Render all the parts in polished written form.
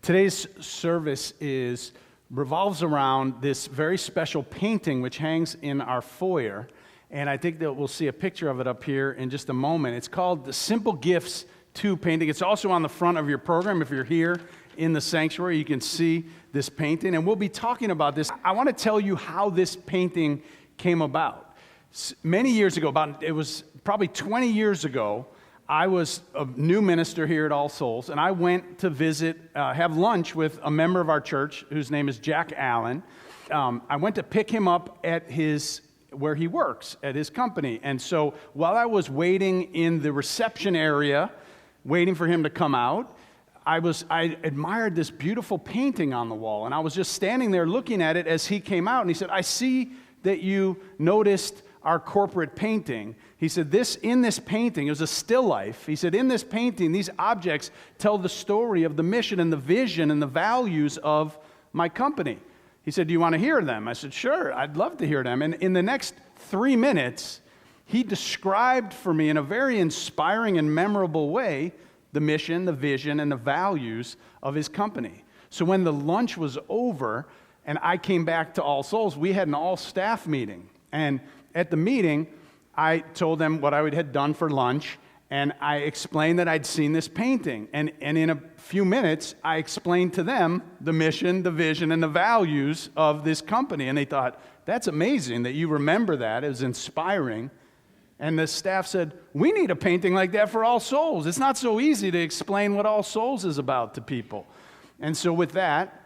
Today's service revolves around this very special painting which hangs in our foyer, and I think that we'll see a picture of it up here in just a moment. It's called the Simple Gifts 2 painting. It's also on the front of your program. If you're here in the sanctuary, you can see this painting, and we'll be talking about this. I want to tell you how this painting came about. Many years ago, it was probably 20 years ago, I was a new minister here at All Souls, and I went to have lunch with a member of our church whose name is Jack Allen. I went to pick him up at where he works, at his company. And so while I was waiting in the reception area, waiting for him to come out, I admired this beautiful painting on the wall, and I was just standing there looking at it as he came out, and he said, "I see that you noticed our corporate painting." He said, in this painting, it was a still life. He said, in this painting, these objects tell the story of the mission and the vision and the values of my company. He said, "Do you want to hear them?" I said, "Sure, I'd love to hear them." And in the next 3 minutes, he described for me in a very inspiring and memorable way the mission, the vision, and the values of his company. So when the lunch was over and I came back to All Souls, we had an all-staff meeting. And at the meeting, I told them what I had done for lunch, and I explained that I'd seen this painting. And in a few minutes, I explained to them the mission, the vision, and the values of this company. And they thought, "That's amazing that you remember that. It was inspiring." And the staff said, "We need a painting like that for All Souls. It's not so easy to explain what All Souls is about to people." And so with that,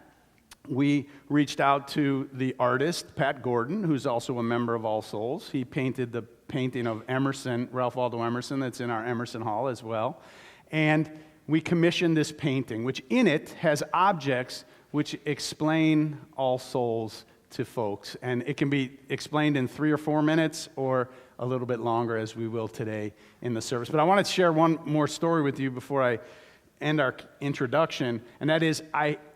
we reached out to the artist, Pat Gordon, who's also a member of All Souls. He painted the painting of Emerson, Ralph Waldo Emerson, that's in our Emerson Hall as well. And we commissioned this painting, which in it has objects which explain All Souls to folks. And it can be explained in 3 or 4 minutes or a little bit longer, as we will today in the service. But I wanted to share one more story with you before I end our introduction, and that is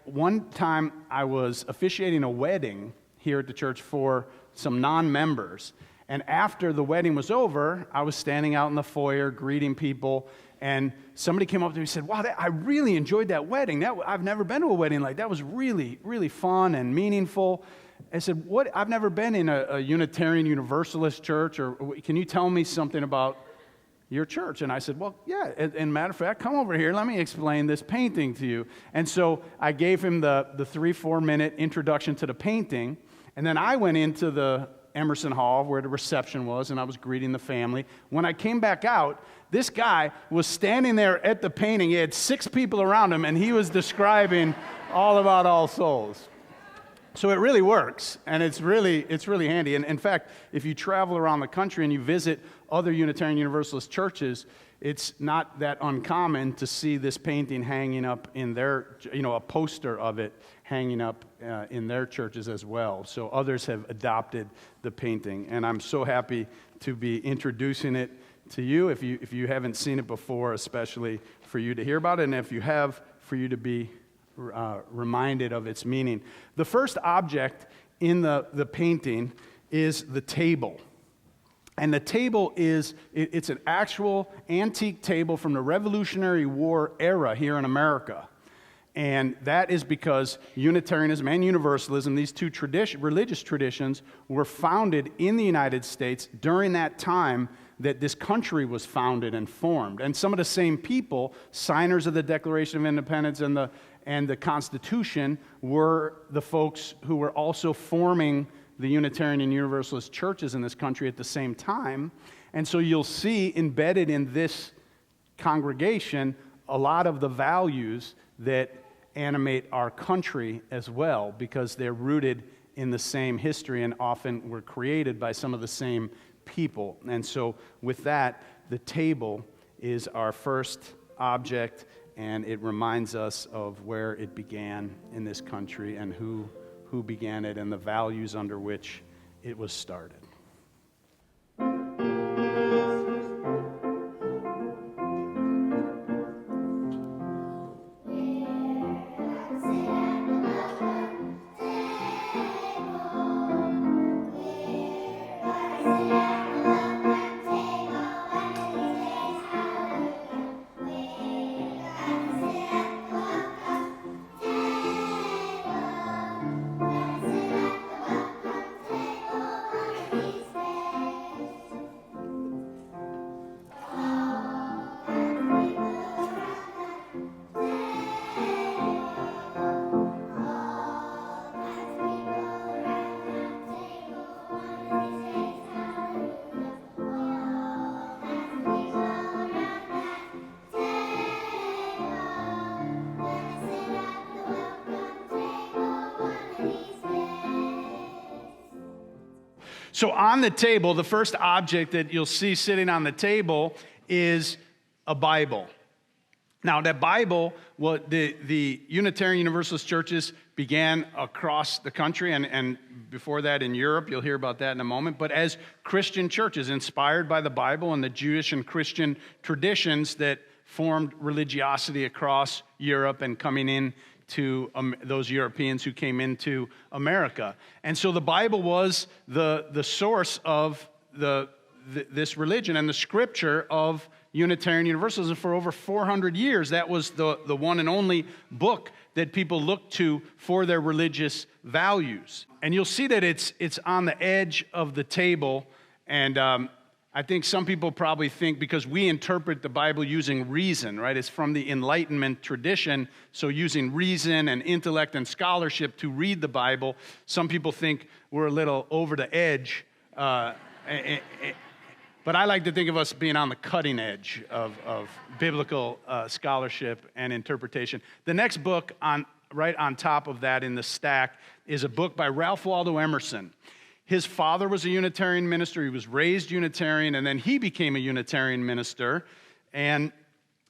one time I was officiating a wedding here at the church for some non-members. And after the wedding was over, I was standing out in the foyer greeting people, and somebody came up to me and said, "Wow, I really enjoyed that wedding. I've never been to a wedding like that. That was really, really fun and meaningful." I said, "What? I've never been in a Unitarian Universalist church, or can you tell me something about your church?" And I said, "Well, yeah, and matter of fact, come over here, let me explain this painting to you." And so I gave him the 3-4 minute introduction to the painting, and then I went into the Emerson Hall where the reception was, and I was greeting the family. When I came back out, this guy was standing there at the painting. He had 6 people around him, and he was describing all about All Souls. So it really works, and it's really handy. And in fact, if you travel around the country and you visit other Unitarian Universalist churches, it's not that uncommon to see this painting hanging up in their, a poster of it hanging up in their churches as well. So others have adopted the painting, and I'm so happy to be introducing it to you. If you haven't seen it before, especially for you to hear about it, and if you have, for you to be reminded of its meaning. The first object in the painting is the table. And the table it's an actual antique table from the Revolutionary War era here in America. And that is because Unitarianism and Universalism, these two religious traditions, were founded in the United States during that time that this country was founded and formed. And some of the same people, signers of the Declaration of Independence and the Constitution, were the folks who were also forming the Unitarian and Universalist churches in this country at the same time. And so you'll see embedded in this congregation a lot of the values that animate our country as well, because they're rooted in the same history and often were created by some of the same people. And so with that, the table is our first object, and it reminds us of where it began in this country and who began it and the values under which it was started. So on the table, the first object that you'll see sitting on the table is a Bible. Now, that Bible, the Unitarian Universalist churches began across the country, and before that in Europe. You'll hear about that in a moment. But as Christian churches, inspired by the Bible and the Jewish and Christian traditions that formed religiosity across Europe and coming in to those Europeans who came into America. And so the Bible was the source of this religion and the scripture of Unitarian Universalism. For over 400 years, that was the one and only book that people looked to for their religious values. And you'll see that it's on the edge of the table. And I think some people probably think, because we interpret the Bible using reason, right? It's from the Enlightenment tradition, so using reason and intellect and scholarship to read the Bible, some people think we're a little over the edge. But I like to think of us being on the cutting edge of biblical scholarship and interpretation. The next book right on top of that in the stack is a book by Ralph Waldo Emerson. His father was a Unitarian minister. He was raised Unitarian, and then he became a Unitarian minister. And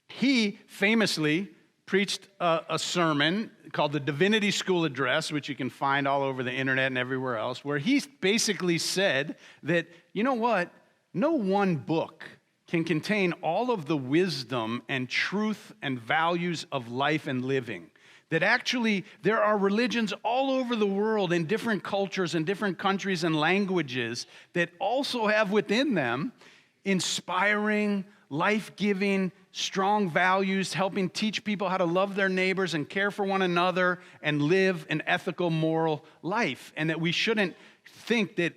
he famously preached a sermon called the Divinity School Address, which you can find all over the internet and everywhere else, where he basically said that, you know what? No one book can contain all of the wisdom and truth and values of life and living. That actually there are religions all over the world in different cultures and different countries and languages that also have within them inspiring, life-giving, strong values, helping teach people how to love their neighbors and care for one another and live an ethical, moral life. And that we shouldn't think that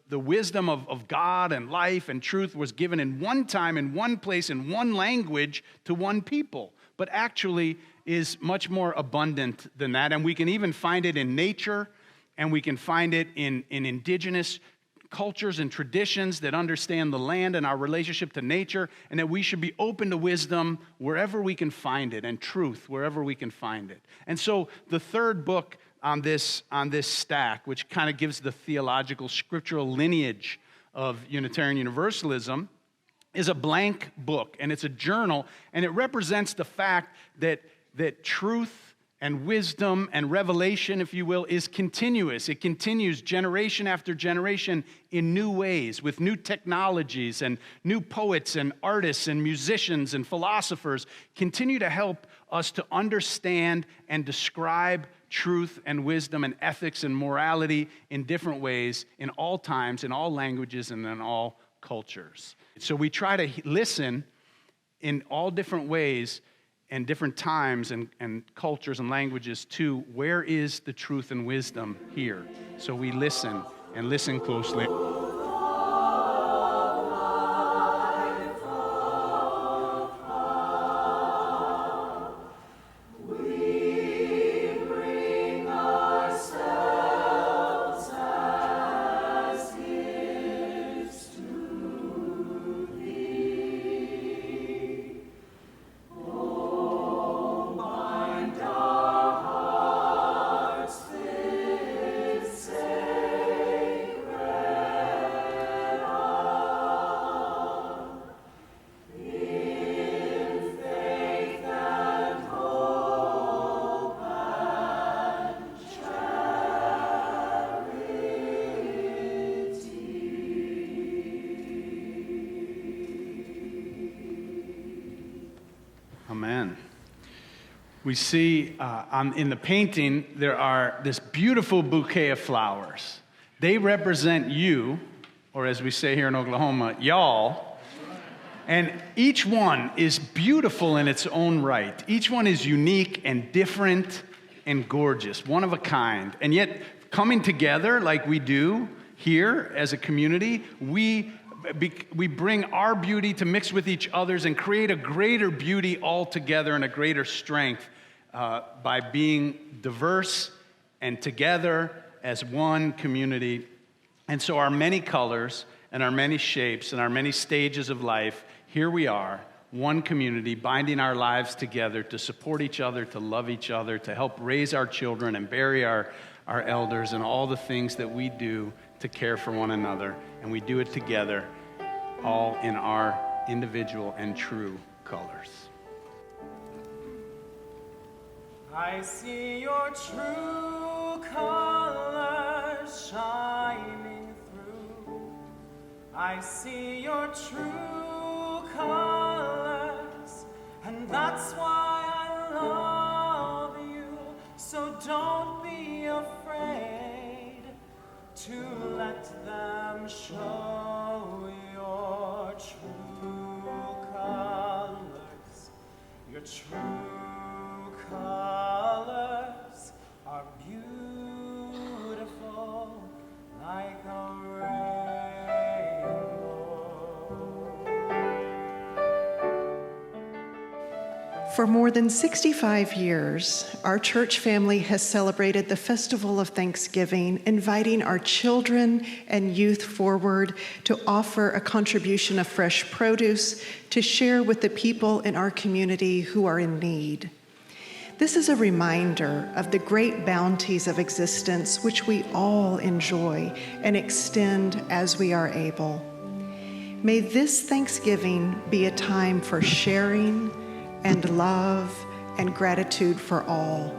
the wisdom of God and life and truth was given in one time, in one place, in one language to one people, but actually is much more abundant than that. And we can even find it in nature, and we can find it in indigenous cultures and traditions that understand the land and our relationship to nature, and that we should be open to wisdom wherever we can find it, and truth wherever we can find it. And so the third book on this stack, which kind of gives the theological scriptural lineage of Unitarian Universalism, is a blank book, and it's a journal, and it represents the fact that truth and wisdom and revelation, if you will, is continuous. It continues generation after generation in new ways, with new technologies, and new poets and artists and musicians and philosophers continue to help us to understand and describe truth and wisdom and ethics and morality in different ways, in all times, in all languages, and in all cultures. So we try to listen in all different ways and different times and cultures and languages to where is the truth and wisdom here. So we listen and listen closely. Amen. We see in the painting, there are this beautiful bouquet of flowers. They represent you, or as we say here in Oklahoma, y'all. And each one is beautiful in its own right. Each one is unique and different and gorgeous, one of a kind. And yet, coming together like we do here as a community, we bring our beauty to mix with each other's and create a greater beauty all together and a greater strength by being diverse and together as one community. And so our many colors and our many shapes and our many stages of life, here we are, one community, binding our lives together to support each other, to love each other, to help raise our children and bury our elders, and all the things that we do to care for one another, and we do it together, all in our individual and true colors. I see your true colors shining through. I see your true colors, and that's why I love you. So don't be afraid to let them show your true colors. Your true colors are beautiful like a rainbow. For more than 65 years, our church family has celebrated the Festival of Thanksgiving, inviting our children and youth forward to offer a contribution of fresh produce to share with the people in our community who are in need. This is a reminder of the great bounties of existence which we all enjoy and extend as we are able. May this Thanksgiving be a time for sharing and love and gratitude for all.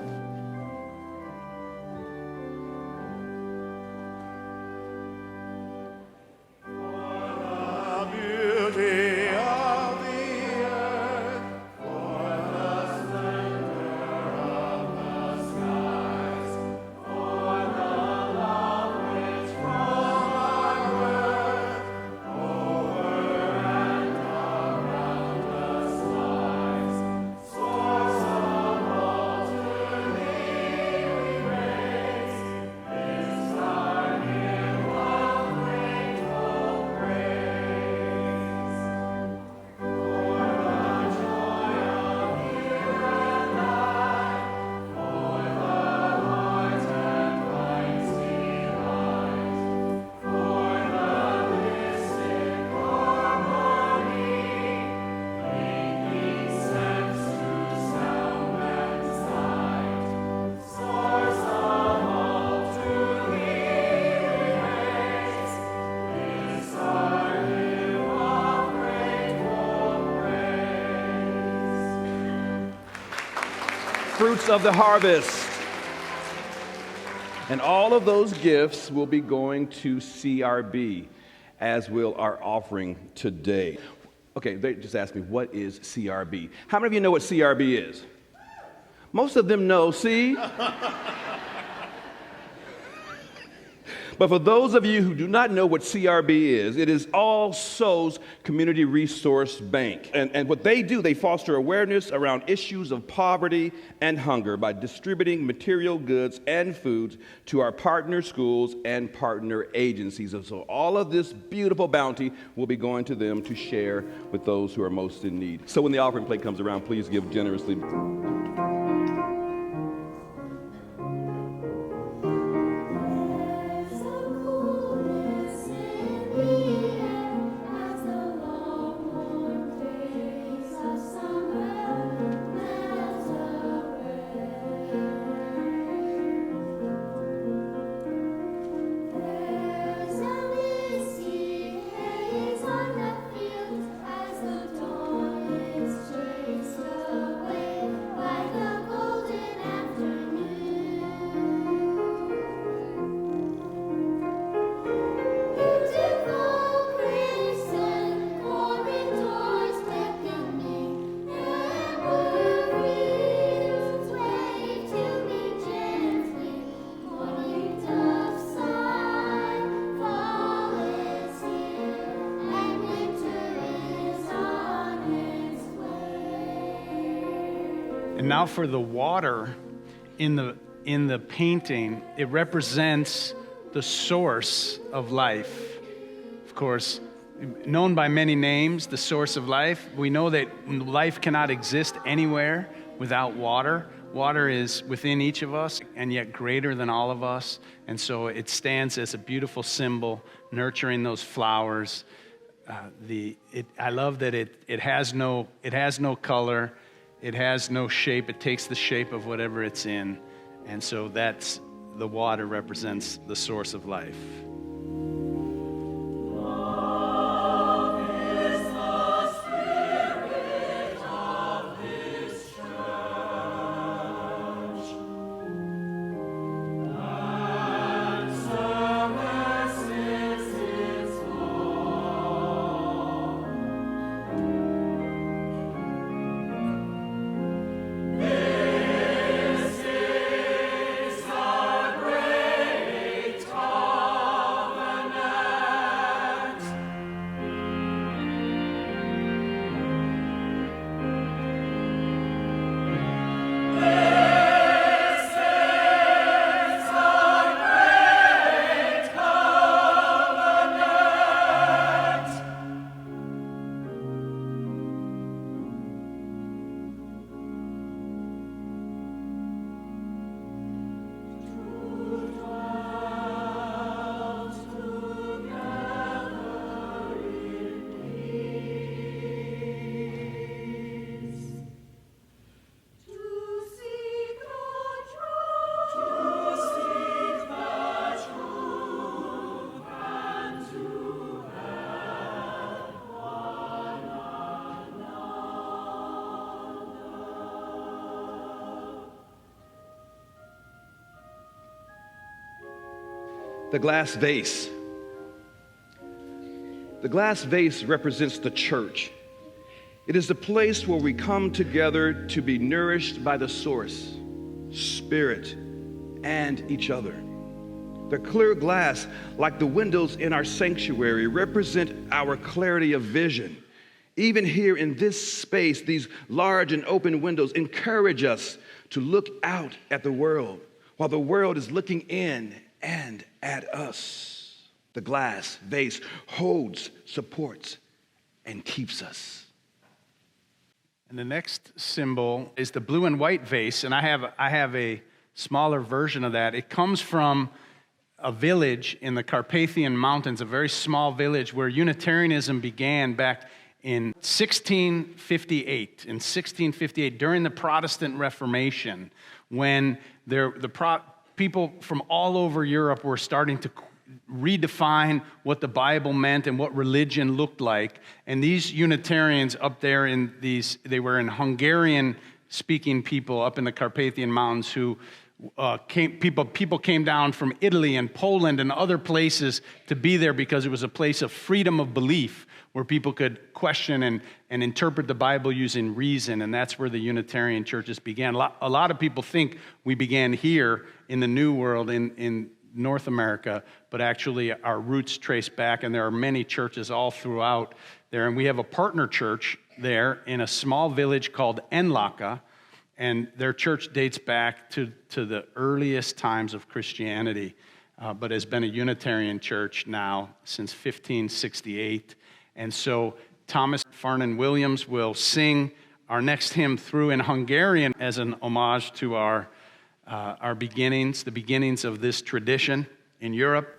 Fruits of the harvest. And all of those gifts will be going to CRB, as will our offering today. Okay, they just asked me, what is CRB? How many of you know what CRB is? Most of them know, see? But for those of you who do not know what CRB is, it is All Souls Community Resource Bank. And what they do, they foster awareness around issues of poverty and hunger by distributing material goods and foods to our partner schools and partner agencies. And so all of this beautiful bounty will be going to them to share with those who are most in need. So when the offering plate comes around, please give generously. And now for the water in the painting, it represents the source of life. Of course, known by many names, the source of life. We know that life cannot exist anywhere without water. Water is within each of us and yet greater than all of us. And so it stands as a beautiful symbol, nurturing those flowers. I love that it has no color. It has no shape. It takes the shape of whatever it's in. And so the water represents the source of life. The glass vase. The glass vase represents the church. It is the place where we come together to be nourished by the source, Spirit, and each other. The clear glass, like the windows in our sanctuary, represent our clarity of vision. Even here in this space, these large and open windows encourage us to look out at the world while the world is looking in and at us. The glass vase holds, supports, and keeps us. And the next symbol is the blue and white vase, and I have a smaller version of that. It comes from a village in the Carpathian Mountains, a very small village where Unitarianism began back in 1658. In 1658, during the Protestant Reformation, when people from all over Europe were starting to redefine what the Bible meant and what religion looked like. And these Unitarians up there they were in Hungarian-speaking people up in the Carpathian Mountains who people came down from Italy and Poland and other places to be there because it was a place of freedom of belief where people could question and interpret the Bible using reason, and that's where the Unitarian churches began. A lot of people think we began here in the New World in North America, but actually our roots trace back, and there are many churches all throughout there. And we have a partner church there in a small village called Enlaka, and their church dates back to the earliest times of Christianity, but has been a Unitarian church now since 1568. And so Thomas Farnan Williams will sing our next hymn through in Hungarian as an homage to our beginnings, the beginnings of this tradition in Europe.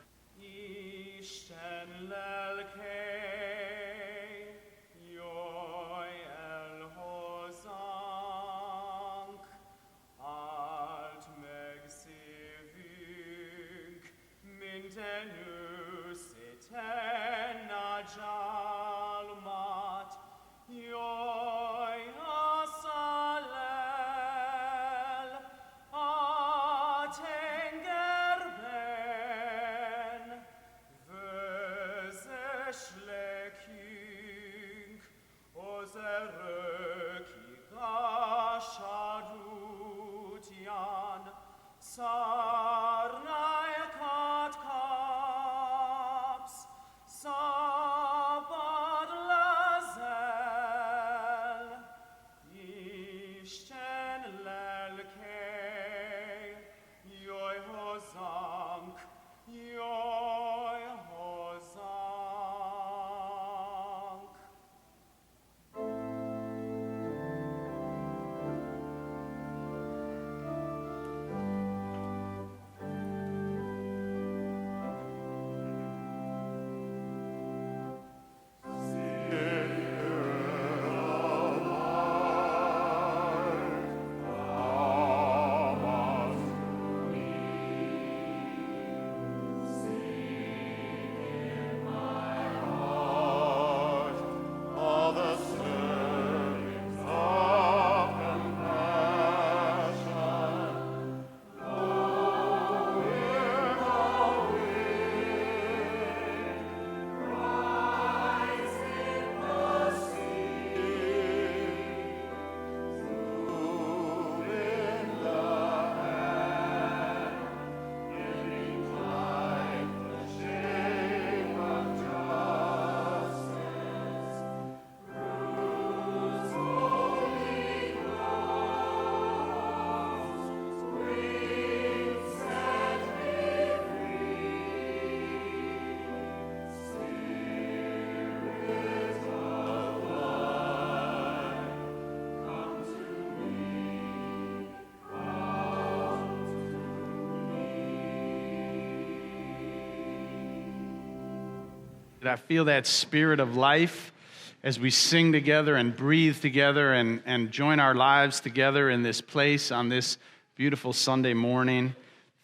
I feel that spirit of life as we sing together and breathe together and join our lives together in this place on this beautiful Sunday morning,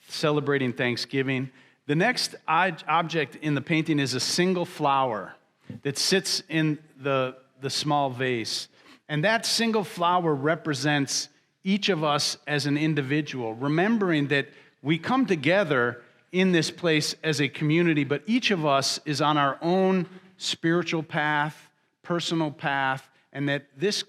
celebrating Thanksgiving. The next object in the painting is a single flower that sits in the small vase. And that single flower represents each of us as an individual, remembering that we come together in this place as a community, but each of us is on our own spiritual path, personal path, and that this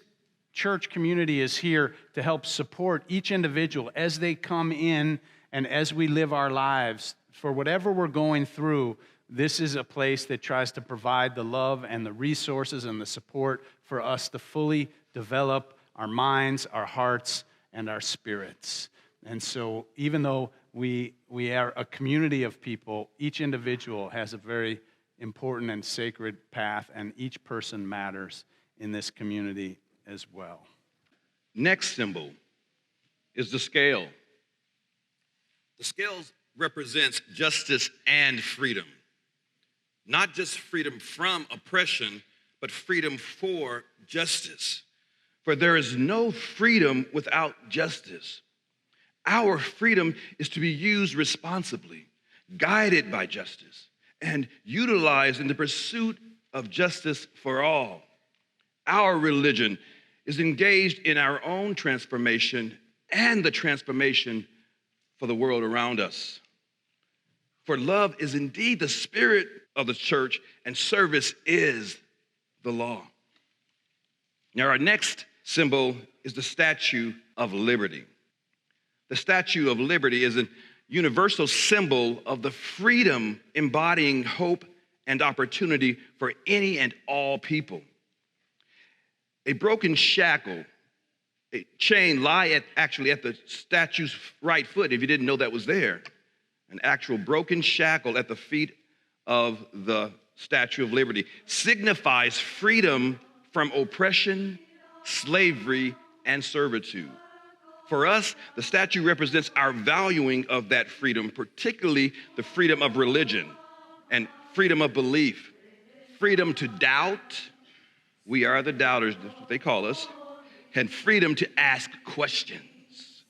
church community is here to help support each individual as they come in and as we live our lives. For whatever we're going through, this is a place that tries to provide the love and the resources and the support for us to fully develop our minds, our hearts, and our spirits. And so even though we are a community of people, each individual has a very important and sacred path, and each person matters in this community as well. Next symbol is the scale. The scale represents justice and freedom. Not just freedom from oppression, but freedom for justice. For there is no freedom without justice. Our freedom is to be used responsibly, guided by justice, and utilized in the pursuit of justice for all. Our religion is engaged in our own transformation and the transformation for the world around us. For love is indeed the spirit of the church, and service is the law. Now, our next symbol is the Statue of Liberty. The Statue of Liberty is a universal symbol of the freedom embodying hope and opportunity for any and all people. A broken shackle, a chain lie actually at the statue's right foot, if you didn't know that was there. An actual broken shackle at the feet of the Statue of Liberty signifies freedom from oppression, slavery, and servitude. For us, the statue represents our valuing of that freedom, particularly the freedom of religion and freedom of belief, freedom to doubt. We are the doubters, that's what they call us, and freedom to ask questions.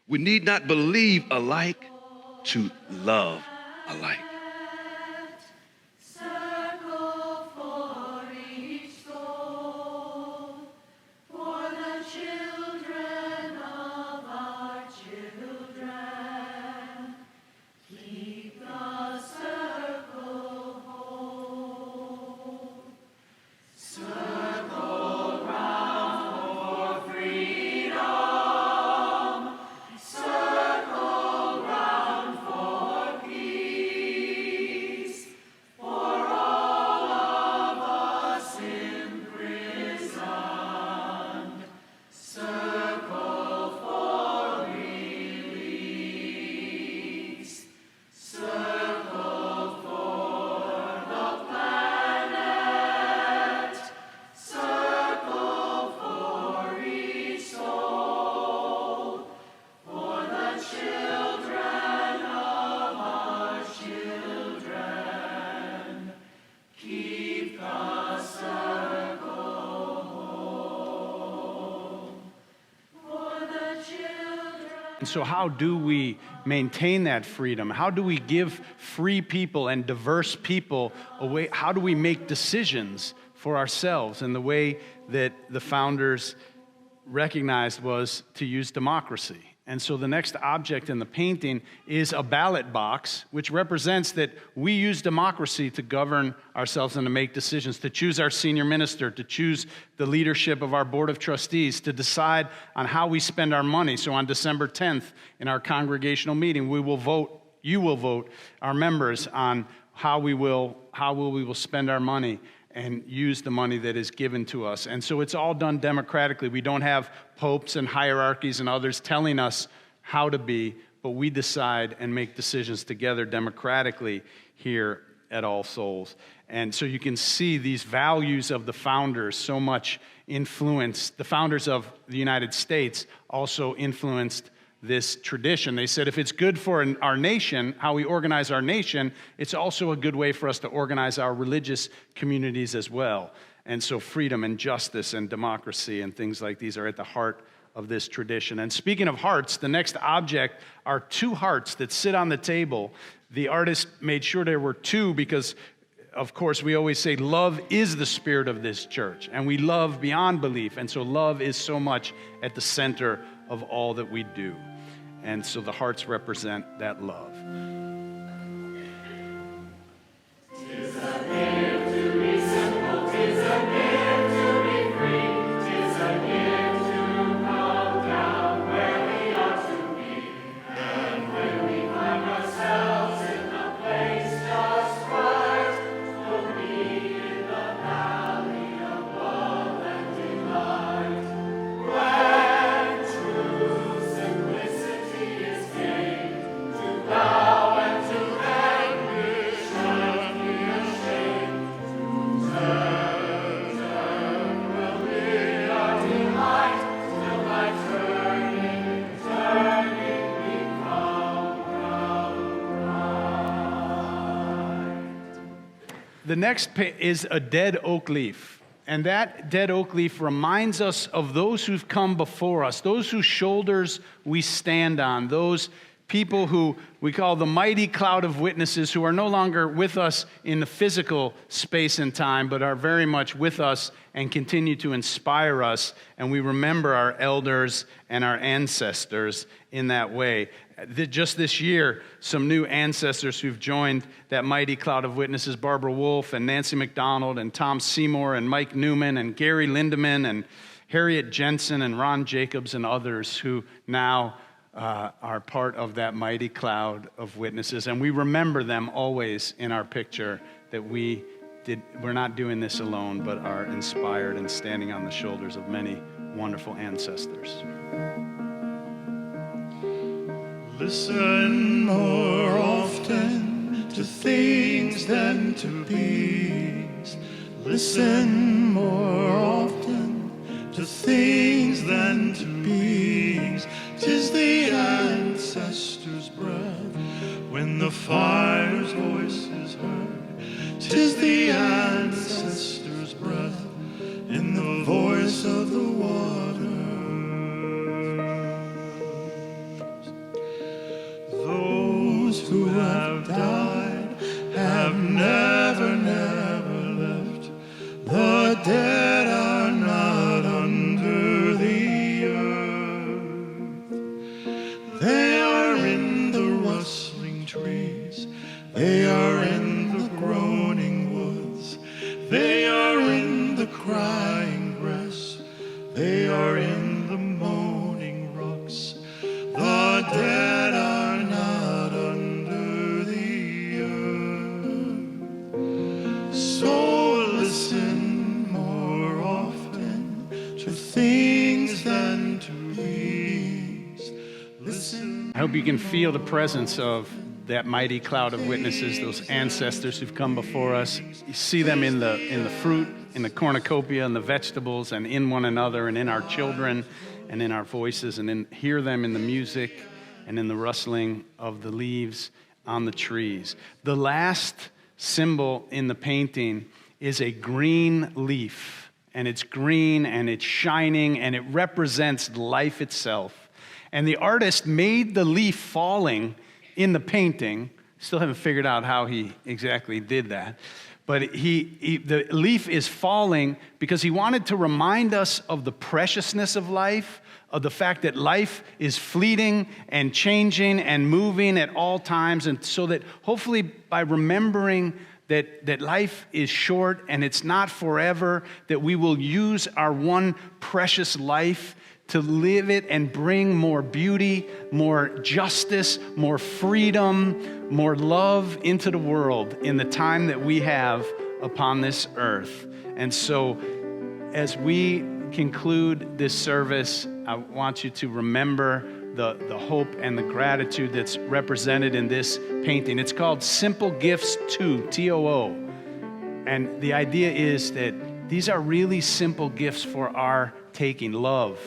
We need not believe alike to love alike. And so how do we maintain that freedom? How do we give free people and diverse people a way? How do we make decisions for ourselves? And the way that the founders recognized was to use democracy. And so the next object in the painting is a ballot box, which represents that we use democracy to govern ourselves and to make decisions, to choose our senior minister, to choose the leadership of our board of trustees, to decide on how we spend our money. So on December 10th, in our congregational meeting, we will vote, you will vote, our members on how we will spend our money and use the money that is given to us. And so it's all done democratically. We don't have popes and hierarchies and others telling us how to be, but we decide and make decisions together democratically here at All Souls. And so you can see these values of the founders so much influenced. The founders of the United States also influenced this tradition. They said if it's good for our nation, how we organize our nation, it's also a good way for us to organize our religious communities as well. And so freedom and justice and democracy and things like these are at the heart of this tradition. And speaking of hearts, the next object are two hearts that sit on the table. The artist made sure there were two because, of course, we always say love is the spirit of this church, and we love beyond belief. And so love is so much at the center of all that we do. And so the hearts represent that love. The next is a dead oak leaf. And that dead oak leaf reminds us of those who've come before us, those whose shoulders we stand on, those people who we call the mighty cloud of witnesses, who are no longer with us in the physical space and time, but are very much with us and continue to inspire us. And we remember our elders and our ancestors in that way. Just this year, some new ancestors who've joined that mighty cloud of witnesses: Barbara Wolf and Nancy McDonald and Tom Seymour and Mike Newman and Gary Lindemann and Harriet Jensen and Ron Jacobs and others who now are part of that mighty cloud of witnesses. And we remember them always in our picture, that we're not doing this alone, but are inspired and standing on the shoulders of many wonderful ancestors. Listen more often to things than to bees. Listen more often to things than to bees. 'Tis the ancestors' breath when the fire's voice is heard. 'Tis the ancestors' breath in the voice of the waters. Those who have died have never, never left. The dead are not under the earth. They are in the rustling trees. They are in the groaning woods. They are in the crying grass. They are in the moaning rocks. The dead are not under the earth. So listen more often to things than to bees. Listen. I hope you can feel the presence of that mighty cloud of witnesses, those ancestors who've come before us. You see them in the fruit, in the cornucopia, and the vegetables, and in one another, and in our children, and in our voices, and hear them in the music, and in the rustling of the leaves on the trees. The last symbol in the painting is a green leaf, and it's green, and it's shining, and it represents life itself. And the artist made the leaf falling in the painting. Still haven't figured out how he exactly did that. But the leaf is falling because he wanted to remind us of the preciousness of life, of the fact that life is fleeting and changing and moving at all times. And so that hopefully by remembering that life is short and it's not forever, that we will use our one precious life to live it and bring more beauty, more justice, more freedom, more love into the world in the time that we have upon this earth. And so as we conclude this service, I want you to remember the hope and the gratitude that's represented in this painting. It's called Simple Gifts 2, T-O-O. And the idea is that these are really simple gifts for our taking: love,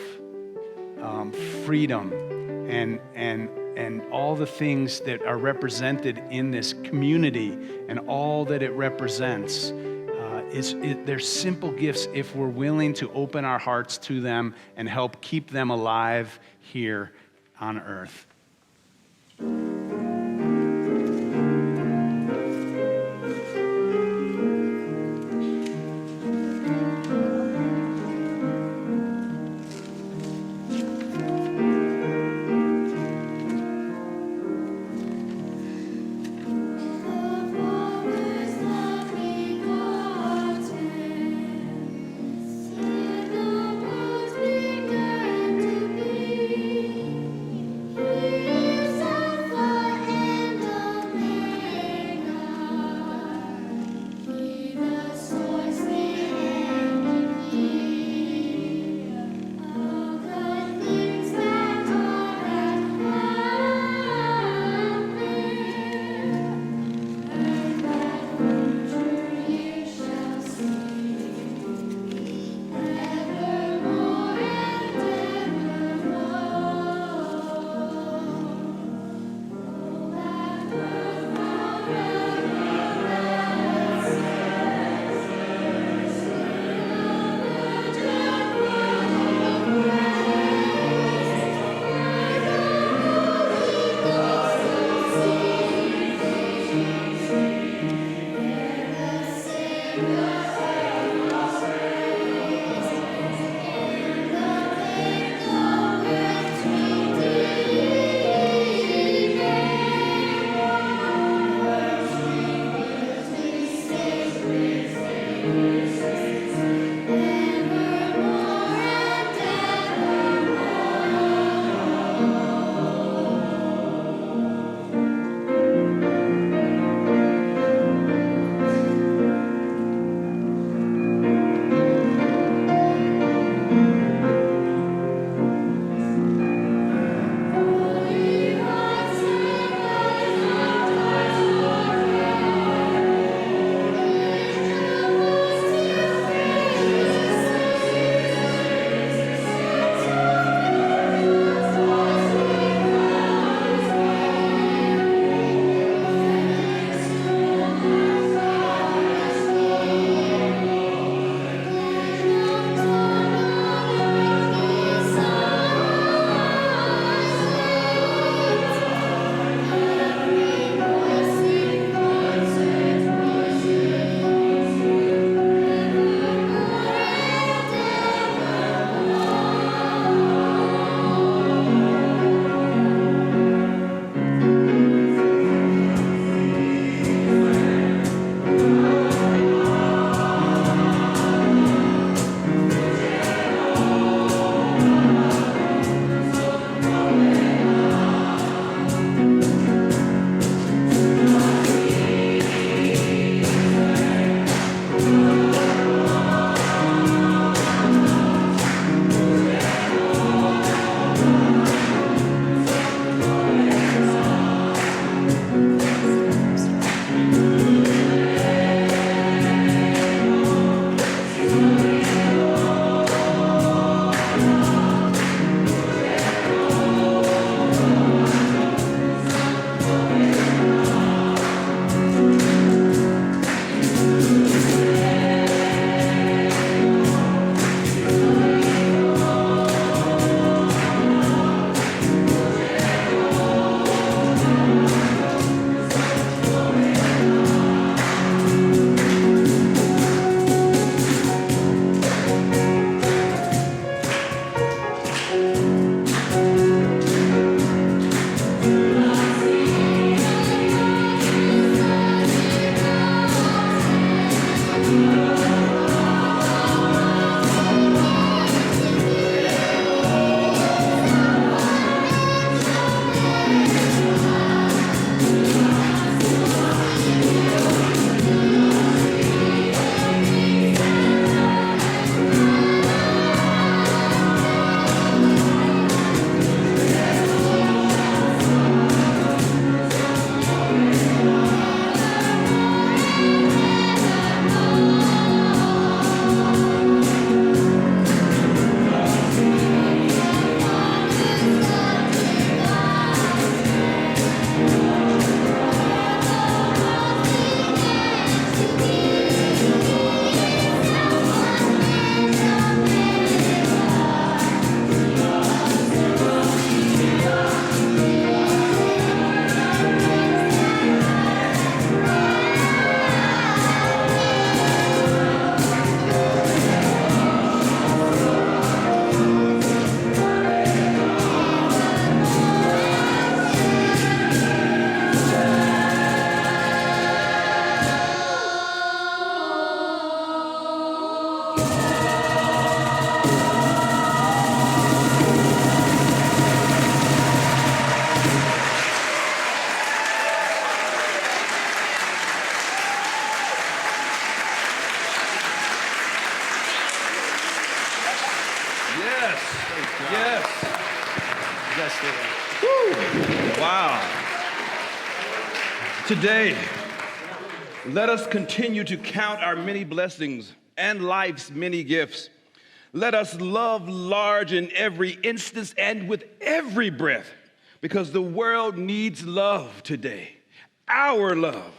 freedom, and all the things that are represented in this community and all that it represents. They're simple gifts if we're willing to open our hearts to them and help keep them alive here on earth. He is Alpha Today, let us continue to count our many blessings and life's many gifts. Let us love large in every instance and with every breath, because the world needs love today, our love.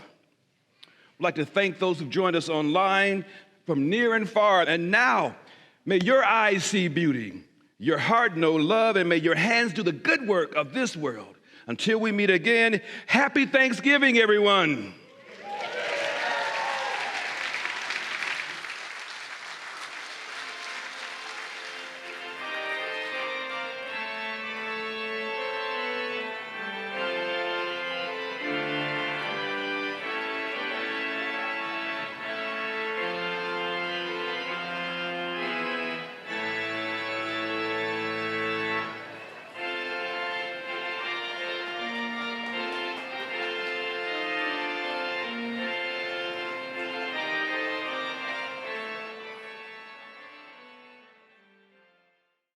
I'd like to thank those who've joined us online from near and far. And now, may your eyes see beauty, your heart know love, and may your hands do the good work of this world. Until we meet again, happy Thanksgiving, everyone.